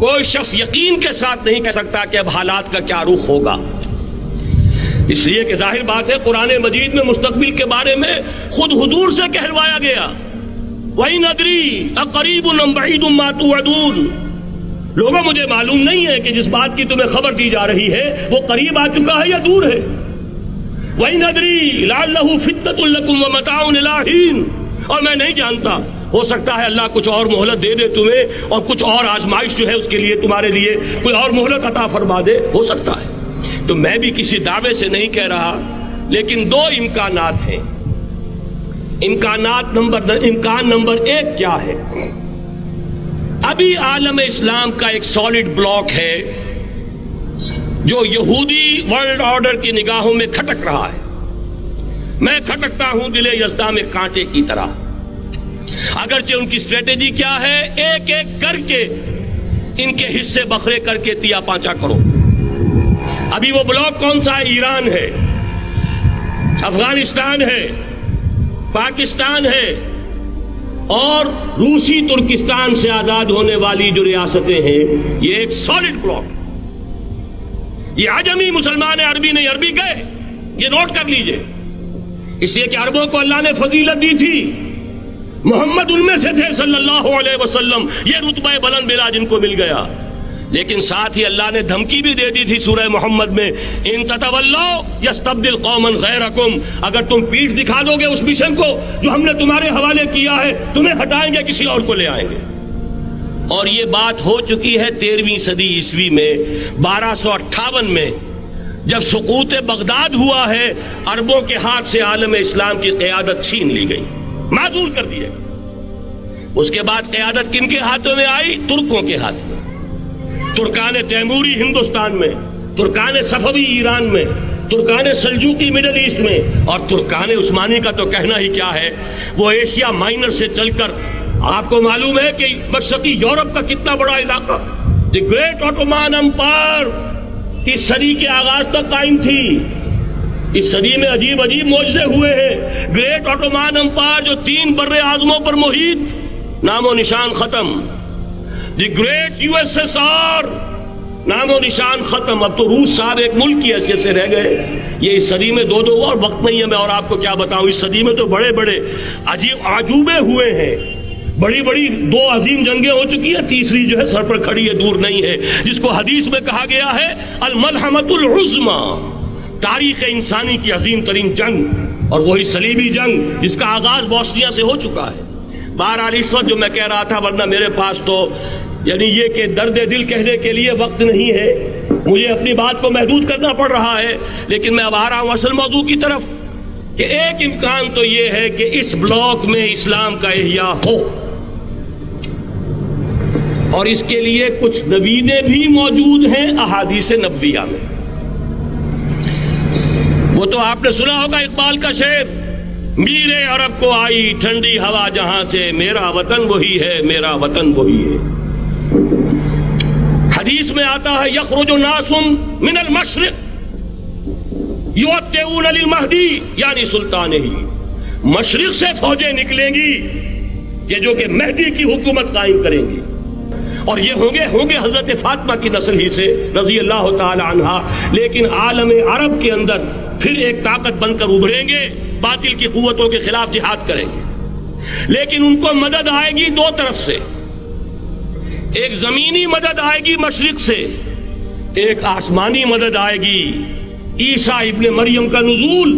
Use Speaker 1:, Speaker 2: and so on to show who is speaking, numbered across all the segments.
Speaker 1: کوئی شخص یقین کے ساتھ نہیں کہہ سکتا کہ اب حالات کا کیا رخ ہوگا، اس لیے کہ ظاہر بات ہے قرآن مجید میں مستقبل کے بارے میں خود حضور سے کہلوایا گیا، وَإِنْ أَدْرِي أَقَرِيبٌ أَمْ بَعِيدٌ مَا تُوعَدُونَ۔ لوگوں مجھے معلوم نہیں ہے کہ جس بات کی تمہیں خبر دی جا رہی ہے وہ قریب آ چکا ہے یا دور ہے۔ وَإِنْ أَدْرِي لَعَلَّهُ فِتْنَةٌ لَكُمْ وَمَتَاعٌ إِلَىٰ حِينٍ، اور میں نہیں جانتا، ہو سکتا ہے اللہ کچھ اور مہلت دے دے تمہیں، اور کچھ اور آزمائش جو ہے اس کے لیے تمہارے لیے کوئی اور مہلت عطا فرما دے، ہو سکتا ہے۔ تو میں بھی کسی دعوے سے نہیں کہہ رہا، لیکن دو امکانات ہیں۔ امکان نمبر ایک کیا ہے؟ ابھی عالم اسلام کا ایک سالڈ بلاک ہے جو یہودی ورلڈ آرڈر کی نگاہوں میں کھٹک رہا ہے۔ میں کھٹکتا ہوں دل یزداں میں کانٹے کی طرح۔ اگرچہ ان کی اسٹریٹجی کیا ہے، ایک ایک کر کے ان کے حصے بکھرے کر کے تیا پانچا کرو۔ ابھی وہ بلاک کون سا ہے؟ ایران ہے، افغانستان ہے، پاکستان ہے، اور روسی ترکستان سے آزاد ہونے والی جو ریاستیں ہیں، یہ ایک سالڈ بلاک۔ یہ عجمی مسلمان عربی نہیں، عربی گئے، یہ نوٹ کر لیجئے، اس لیے کہ عربوں کو اللہ نے فضیلت دی تھی، محمد ان میں سے تھے صلی اللہ علیہ وسلم، یہ رتبہ بلند ملا جن کو مل گیا۔ لیکن ساتھ ہی اللہ نے دھمکی بھی دے دی تھی سورہ محمد میں، ان تتولوا یستبدل قوما غیرکم، اگر تم پیٹھ دکھا دو گے اس مشن کو جو ہم نے تمہارے حوالے کیا ہے، تمہیں ہٹائیں گے، کسی اور کو لے آئیں گے۔ اور یہ بات ہو چکی ہے 13ویں صدی عیسوی میں، 1258 میں جب سقوط بغداد ہوا ہے، عربوں کے ہاتھ سے عالم اسلام کی قیادت چھین لی گئی، معزول کر دیے۔ اس کے بعد قیادت کن کے ہاتھوں میں آئی؟ ترکوں کے ہاتھ میں۔ ترکان تیموری ہندوستان میں، ترکان صفوی ایران میں، ترکان سلجوقی مڈل ایسٹ میں، اور ترکان عثمانی کا تو کہنا ہی کیا ہے، وہ ایشیا مائنر سے چل کر آپ کو معلوم ہے کہ مشرقی یورپ کا کتنا بڑا علاقہ، دی گریٹ آٹومان امپائر اس صدی کے آغاز تک قائم تھی۔ اس صدی میں عجیب عجیب معجزے ہوئے ہیں۔ گریٹ آٹومان امپائر جو 3 بر اعظموں پر محیط، نام و نشان ختم۔ The great U S S R, نام و نشان ختم۔ اب تو روس صاحب ایک ملک کی حیثیت سے رہ گئے۔ یہ اس صدی میں دو اور وقت نہیں ہے میں اور آپ کو کیا بتاؤں، اس صدی میں تو بڑے بڑے عجیب عجوبے ہوئے ہیں، بڑی بڑی 2 عظیم جنگیں ہو چکی ہیں، تیسری جو ہے سر پر کھڑی ہے، دور نہیں ہے، جس کو حدیث میں کہا گیا ہے الملحمۃ العظمی، تاریخ انسانی کی عظیم ترین جنگ، اور وہی صلیبی جنگ جس کا آغاز بوسنیا سے ہو چکا ہے۔ بہرحال اس وقت جو میں کہہ رہا تھا، ورنہ میرے پاس تو یعنی یہ کہ درد دل کہنے کے لیے وقت نہیں ہے، مجھے اپنی بات کو محدود کرنا پڑ رہا ہے، لیکن میں اب آ رہا ہوں اصل موضوع کی طرف، کہ ایک امکان تو یہ ہے کہ اس بلاک میں اسلام کا احیاء ہو، اور اس کے لیے کچھ نویدیں بھی موجود ہیں احادیث نبویہ میں۔ وہ تو آپ نے سنا ہوگا اقبال کا شعر، میرے عرب کو آئی ٹھنڈی ہوا جہاں سے، میرا وطن وہی ہے، میرا وطن وہی ہے۔ حدیث میں آتا ہے یخرج ناس من المشرق یؤتون للمہدی، یعنی سلطان ہی، مشرق سے فوجیں نکلیں گی کہ جو کہ مہدی کی حکومت قائم کریں گی، اور یہ ہوں گے حضرت فاطمہ کی نسل ہی سے رضی اللہ تعالی عنہا، لیکن عالم عرب کے اندر پھر ایک طاقت بن کر ابھریں گے، باطل کی قوتوں کے خلاف جہاد کریں گے، لیکن ان کو مدد آئے گی 2 طرف سے، ایک زمینی مدد آئے گی مشرق سے، ایک آسمانی مدد آئے گی، عیسیٰ ابن مریم کا نزول،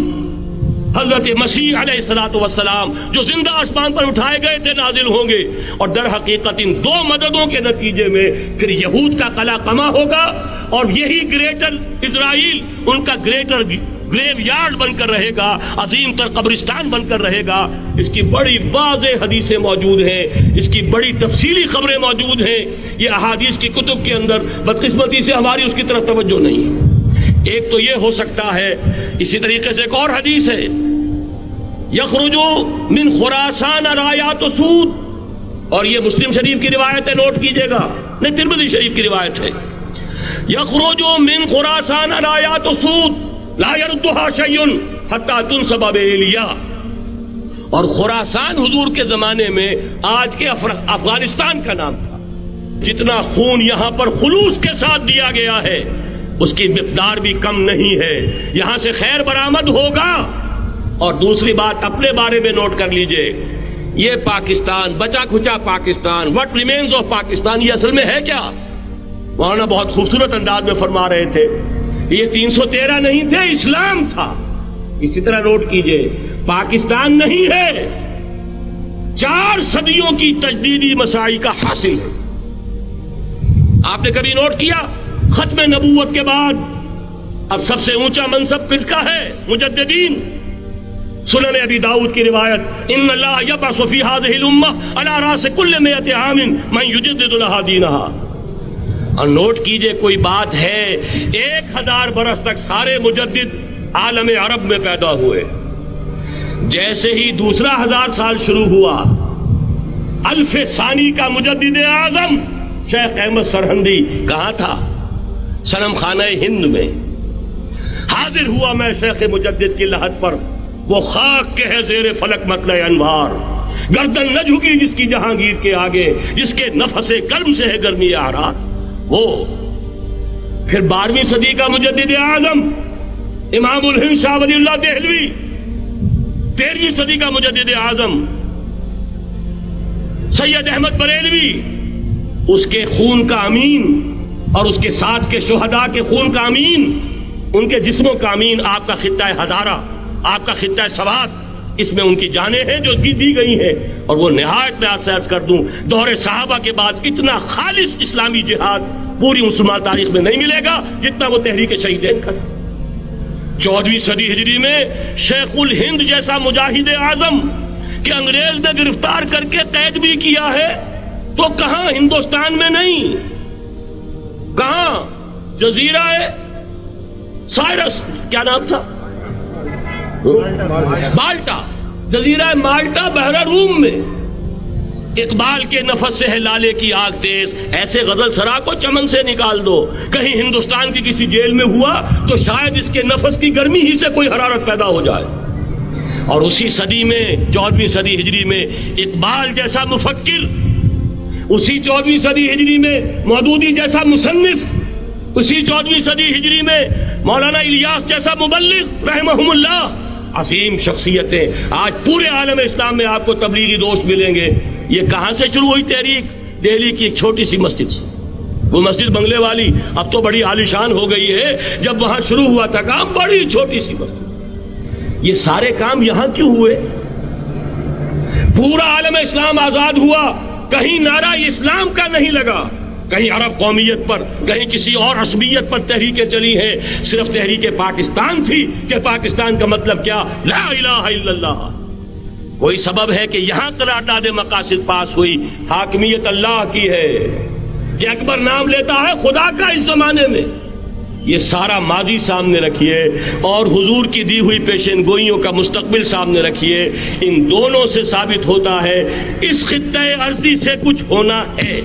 Speaker 1: حضرت مسیح علیہ الصلوۃ والسلام جو زندہ آسمان پر اٹھائے گئے تھے نازل ہوں گے، اور در حقیقت ان 2 مددوں کے نتیجے میں پھر یہود کا قلع قمع ہوگا، اور یہی گریٹر اسرائیل ان کا گریٹر گریو یارڈ بن کر رہے گا، عظیم تر قبرستان بن کر رہے گا۔ اس کی بڑی واضح حدیثیں موجود ہیں، اس کی بڑی تفصیلی خبریں موجود ہیں، یہ احادیث کی کتب کے اندر، بدقسمتی سے ہماری اس کی طرف توجہ نہیں۔ ایک تو یہ ہو سکتا ہے، اسی طریقے سے ایک اور حدیث ہے، یخرج من خراسان رایات سود، اور یہ مسلم شریف کی روایت ہے، نوٹ کیجئے گا، نہیں ترمذی شریف کی روایت ہے، یخرج من خراسان رایات سود لا يردها شيء حتى تنصب بإيلیا، اور خراسان حضور کے زمانے میں آج کے افغانستان کا نام تھا، جتنا خون یہاں پر خلوص کے ساتھ دیا گیا ہے اس کی مقدار بھی کم نہیں ہے. یہاں سے خیر برآمد ہوگا. اور دوسری بات اپنے بارے میں نوٹ کر لیجئے, یہ پاکستان, بچا کھچا Pakistan, what remains of Pakistan, یہ اصل میں ہے کیا؟ مولانا بہت خوبصورت انداز میں فرما رہے تھے, یہ 313 نہیں تھے, اسلام تھا. اسی طرح نوٹ کیجئے, پاکستان نہیں ہے, 4 صدیوں کی تجدیدی مساعی کا حاصل ہے. آپ نے کبھی نوٹ کیا ختم نبوت کے بعد اب سب سے اونچا منصب کس کا ہے؟ مجددین. سنن ابی داؤد کی روایت, ان اللہ یبعث فی ہذہ الامہ علی راس کل 100 عام من یجدد لها دینها. اور نوٹ کیجئے کوئی بات ہے, 1000 برس تک سارے مجدد عالم عرب میں پیدا ہوئے. جیسے ہی دوسرا 1000 سال شروع ہوا, الف ثانی کا مجدد اعظم شیخ احمد سرہندی کہاں تھا؟ صنم خانہ ہند میں. حاضر ہوا میں شیخ مجدد کی لحد پر, وہ خاک کے ہے زیر فلک مطلع انوار, گردن نہ جھکی جس کی جہانگیر کے آگے, جس کے نفس گرم سے ہے گرمی اعراض. وہ پھر 12ویں صدی کا مجدد اعظم امام الہند شاہ ولی اللہ دہلوی, 13ویں صدی کا مجدد اعظم سید احمد بریلوی, اس کے خون کا امین اور اس کے ساتھ کے شہداء کے خون کا امین, ان کے جسموں کا امین. آپ کا خطہ ہزارہ, آپ کا خطہ سوات, اس میں ان کی جانیں ہیں جو دی گئی ہیں. اور وہ نہایت میں آپ سے عرض کر دوں, دور صحابہ کے بعد اتنا خالص اسلامی جہاد پوری مسلمان تاریخ میں نہیں ملے گا جتنا وہ تحریک شہیدین کا. 14ویں صدی ہجری میں شیخ الہند جیسا مجاہد اعظم کہ انگریز نے گرفتار کر کے قید بھی کیا ہے, تو کہاں ہندوستان میں نہیں, کہاں جزیرہ سائرس, کیا نام تھا, مالٹا, جزیرہ مالٹا بحر روم میں. اقبال کے نفس سے ہے لالے کی آگ تیز, ایسے غزل سرا کو چمن سے نکال دو. کہیں ہندوستان کی کسی جیل میں ہوا تو شاید اس کے نفس کی گرمی ہی سے کوئی حرارت پیدا ہو جائے. اور اسی صدی میں 14ویں صدی ہجری میں اقبال جیسا مفکر, اسی 14ویں صدی ہجری میں مودودی جیسا مصنف, اسی 14ویں صدی ہجری میں مولانا الیاس جیسا مبلغ رحمہم اللہ, عظیم شخصیتیں. آج پورے عالم اسلام میں آپ کو تبلیغی دوست ملیں گے. یہ کہاں سے شروع ہوئی تحریک؟ دہلی کی ایک چھوٹی سی مسجد سے. وہ مسجد بنگلے والی اب تو بڑی عالیشان ہو گئی ہے, جب وہاں شروع ہوا تھا کام بڑی چھوٹی سی مسجد. یہ سارے کام یہاں کیوں ہوئے؟ پورا عالم اسلام آزاد ہوا, کہیں نعرہ اسلام کا نہیں لگا, کہیں عرب قومیت پر, کہیں کسی اور عصبیت پر تحریکیں چلی ہیں. صرف تحریک پاکستان تھی کہ پاکستان کا مطلب کیا؟ لا الہ الا اللہ. کوئی سبب ہے کہ یہاں قرارداد مقاصد پاس ہوئی, حاکمیت اللہ کی ہے, کہ اکبر نام لیتا ہے خدا کا اس زمانے میں. یہ سارا ماضی سامنے رکھیے اور حضور کی دی ہوئی پیشین گوئیوں کا مستقبل سامنے رکھیے. ان دونوں سے ثابت ہوتا ہے اس خطہ ارضی سے کچھ ہونا ہے.